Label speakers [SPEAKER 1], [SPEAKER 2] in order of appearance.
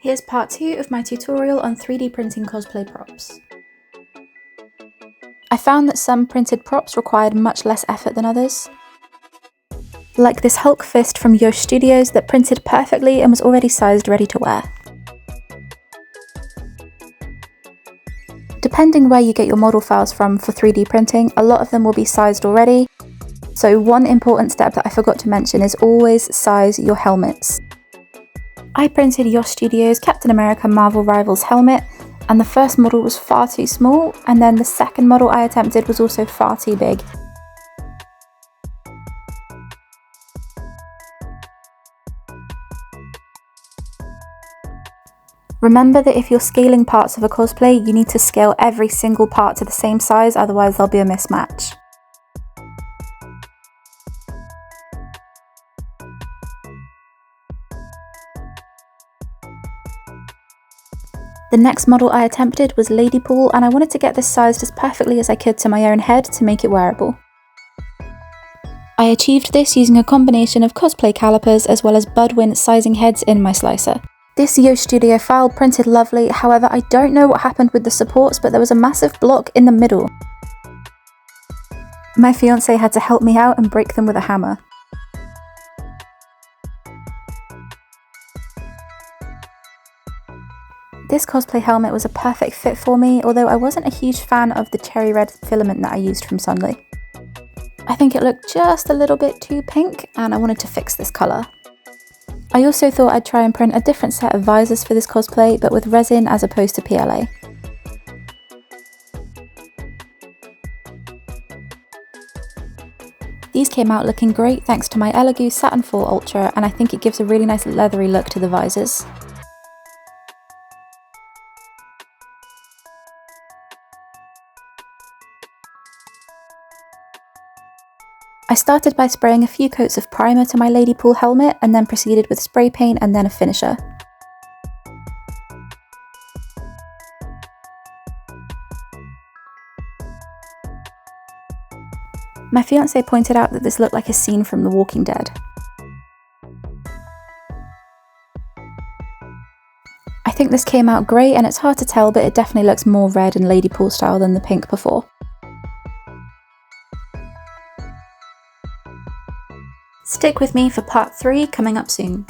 [SPEAKER 1] Here's part 2 of my tutorial on 3D printing cosplay props. I found that some printed props required much less effort than others. Like this Hulk fist from Yosh Studios that printed perfectly and was already sized ready to wear. Depending where you get your model files from for 3D printing, a lot of them will be sized already. So one important step that I forgot to mention is always size your helmets. I printed Yosh Studios Captain America Marvel Rivals helmet, and the first model was far too small, and then the second model I attempted was also far too big. Remember that if you're scaling parts of a cosplay, you need to scale every single part to the same size, otherwise there'll be a mismatch. The next model I attempted was Ladypool, and I wanted to get this sized as perfectly as I could to my own head to make it wearable. I achieved this using a combination of cosplay calipers as well as Budwin sizing heads in my slicer. This Yosh Studio file printed lovely, however I don't know what happened with the supports, but there was a massive block in the middle. My fiance had to help me out and break them with a hammer. This cosplay helmet was a perfect fit for me, although I wasn't a huge fan of the cherry red filament that I used from Sunly. I think it looked just a little bit too pink, and I wanted to fix this colour. I also thought I'd try and print a different set of visors for this cosplay, but with resin as opposed to PLA. These came out looking great thanks to my Elegoo Satin 4 Ultra, and I think it gives a really nice leathery look to the visors. I started by spraying a few coats of primer to my Ladypool helmet and then proceeded with spray paint and then a finisher. My fiance pointed out that this looked like a scene from The Walking Dead. I think this came out great, and it's hard to tell, but it definitely looks more red and Ladypool style than the pink before. Stick with me for part 3 coming up soon.